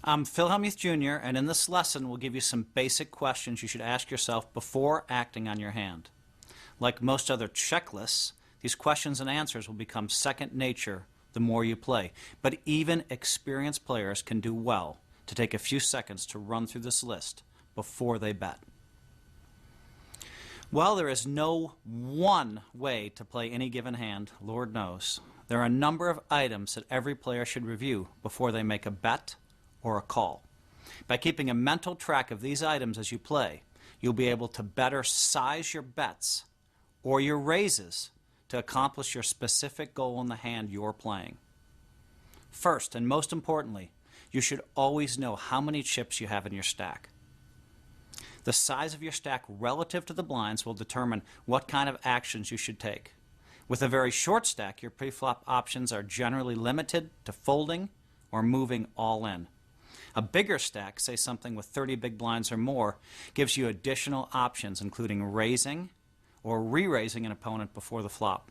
I'm Phil Hellmuth Jr., and in this lesson we'll give you some basic questions you should ask yourself before acting on your hand. Like most other checklists, these questions and answers will become second nature the more you play. But even experienced players can do well to take a few seconds to run through this list before they bet. While there is no one way to play any given hand, Lord knows, there are a number of items that every player should review before they make a bet or a call. By keeping a mental track of these items as you play, you'll be able to better size your bets or your raises to accomplish your specific goal in the hand you're playing. First, and most importantly, you should always know how many chips you have in your stack. The size of your stack relative to the blinds will determine what kind of actions you should take. With a very short stack, your pre-flop options are generally limited to folding or moving all in. A bigger stack, say something with 30 big blinds or more, gives you additional options, including raising or re-raising an opponent before the flop.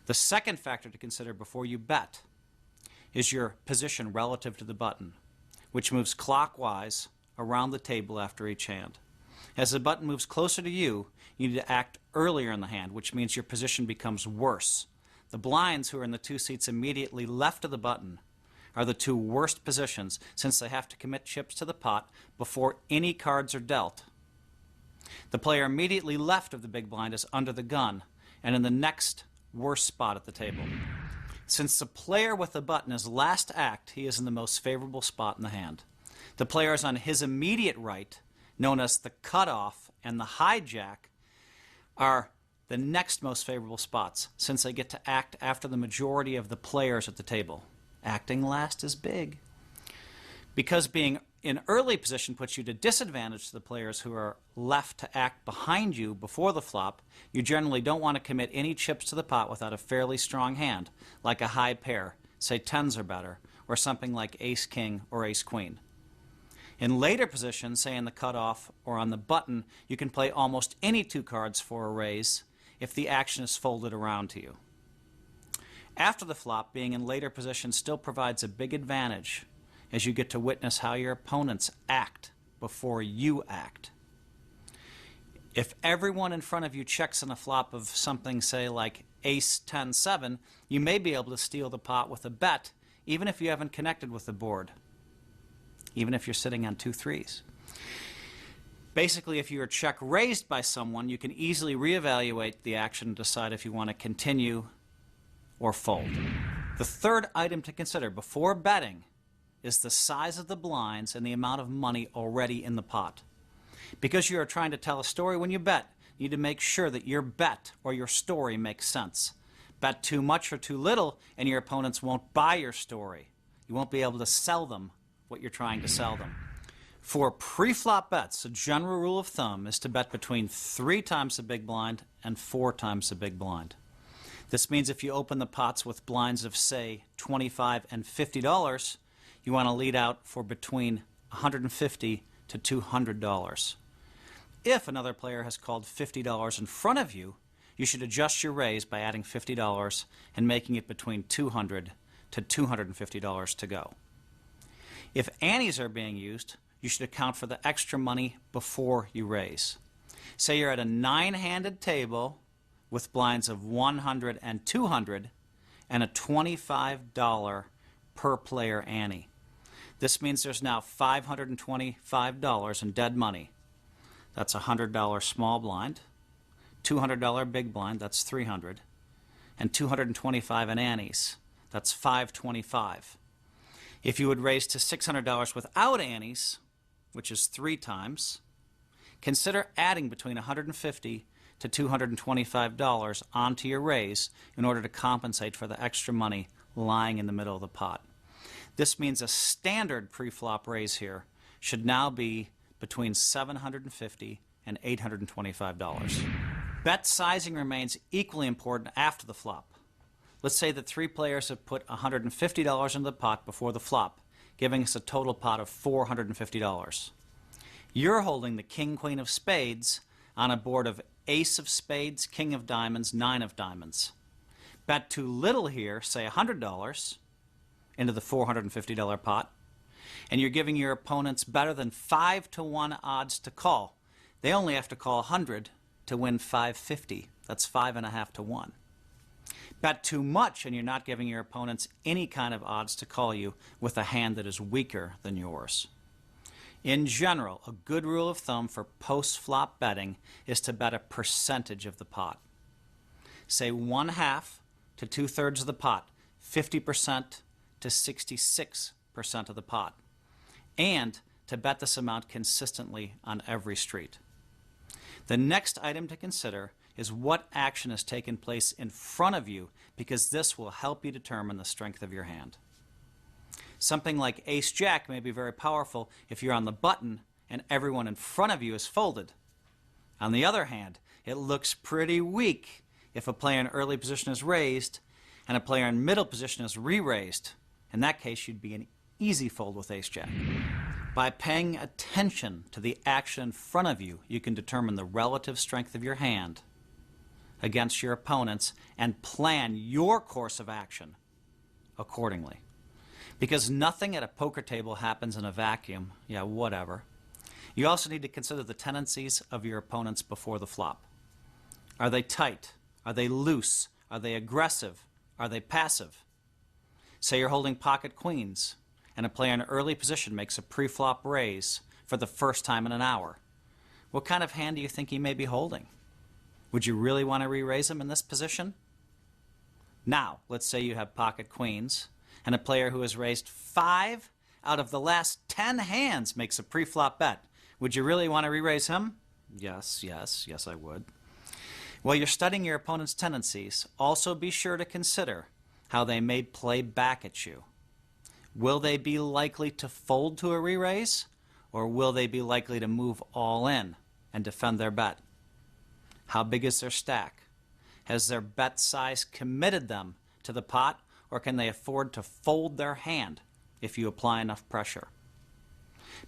The second factor to consider before you bet is your position relative to the button, which moves clockwise around the table after each hand. As the button moves closer to you, you need to act earlier in the hand, which means your position becomes worse. The blinds, who are in the two seats immediately left of the button, are the two worst positions, since they have to commit chips to the pot before any cards are dealt. The player immediately left of the big blind is under the gun and in the next worst spot at the table. Since the player with the button is last to act, he is in the most favorable spot in the hand. The players on his immediate right, known as the cutoff and the hijack, are the next most favorable spots, since they get to act after the majority of the players at the table. Acting last is big. Because being in early position puts you to disadvantage to the players who are left to act behind you before the flop, you generally don't want to commit any chips to the pot without a fairly strong hand, like a high pair, say tens or better, or something like ace-king or ace-queen. In later positions, say in the cutoff or on the button, you can play almost any two cards for a raise if the action is folded around to you. After the flop, being in later position still provides a big advantage, as you get to witness how your opponents act before you act. If everyone in front of you checks on a flop of something, say like ace 10 7, you may be able to steal the pot with a bet, even if you haven't connected with the board, even if you're sitting on 2 3s. Basically, if you are check raised by someone, you can easily reevaluate the action and decide if you want to continue or fold. The third item to consider before betting is the size of the blinds and the amount of money already in the pot. Because you are trying to tell a story when you bet, you need to make sure that your bet or your story makes sense. Bet too much or too little and your opponents won't buy your story. You won't be able to sell them what you're trying to sell them. For pre-flop bets, a general rule of thumb is to bet between 3 times the big blind and 4 times the big blind. This means if you open the pots with blinds of, say, $25 and $50, you want to lead out for between $150 to $200. If another player has called $50 in front of you, you should adjust your raise by adding $50 and making it between $200 to $250 to go. If antes are being used, you should account for the extra money before you raise. Say you're at a 9-handed table with blinds of 100 and 200 and a $25 per player ante. This means there's now $525 in dead money. That's a $100 small blind, $200 big blind, that's $300, and $225 in antes, that's $525. If you would raise to $600 without antes, which is 3 times, consider adding between $150 to $225 onto your raise in order to compensate for the extra money lying in the middle of the pot. This means a standard pre-flop raise here should now be between $750 and $825. Bet sizing remains equally important after the flop. Let's say that 3 players have put $150 into the pot before the flop, giving us a total pot of $450. You're holding the king, queen of spades on a board of ace of spades, king of diamonds, 9 of diamonds. Bet too little here, say $100, into the $450 pot, and you're giving your opponents better than 5-to-1 odds to call. They only have to call 100 to win 550. That's 5.5 to 1. Bet too much and you're not giving your opponents any kind of odds to call you with a hand that is weaker than yours. In general, a good rule of thumb for post-flop betting is to bet a percentage of the pot. Say 1/2 to 2/3 of the pot, 50% to 66% of the pot, and to bet this amount consistently on every street. The next item to consider is what action has taken place in front of you, because this will help you determine the strength of your hand. Something like ace-jack may be very powerful if you're on the button and everyone in front of you is folded. On the other hand, it looks pretty weak if a player in early position is raised and a player in middle position is re-raised. In that case, you'd be an easy fold with ace-jack. By paying attention to the action in front of you, you can determine the relative strength of your hand against your opponents and plan your course of action accordingly. Because nothing at a poker table happens in a vacuum, yeah, whatever. You also need to consider the tendencies of your opponents before the flop. Are they tight? Are they loose? Are they aggressive? Are they passive? Say you're holding pocket queens and a player in early position makes a pre-flop raise for the first time in an hour. What kind of hand do you think he may be holding? Would you really want to re-raise him in this position? Now, let's say you have pocket queens and a player who has raised 5 out of the last 10 hands makes a pre-flop bet. Would you really want to re-raise him? Yes, I would. While you're studying your opponent's tendencies, also be sure to consider how they may play back at you. Will they be likely to fold to a re-raise, or will they be likely to move all in and defend their bet? How big is their stack? Has their bet size committed them to the pot, or can they afford to fold their hand if you apply enough pressure?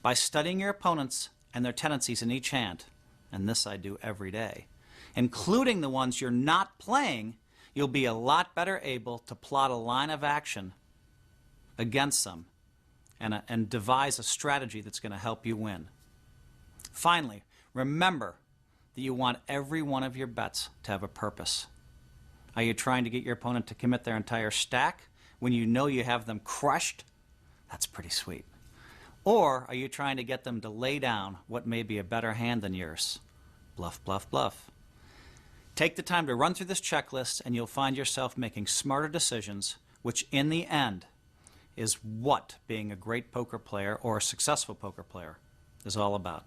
By studying your opponents and their tendencies in each hand, and this I do every day, including the ones you're not playing, you'll be a lot better able to plot a line of action against them and devise a strategy that's going to help you win. Finally, remember that you want every one of your bets to have a purpose. Are you trying to get your opponent to commit their entire stack when you know you have them crushed? That's pretty sweet. Or are you trying to get them to lay down what may be a better hand than yours? Bluff, bluff, bluff. Take the time to run through this checklist and you'll find yourself making smarter decisions, which in the end is what being a great poker player or a successful poker player is all about.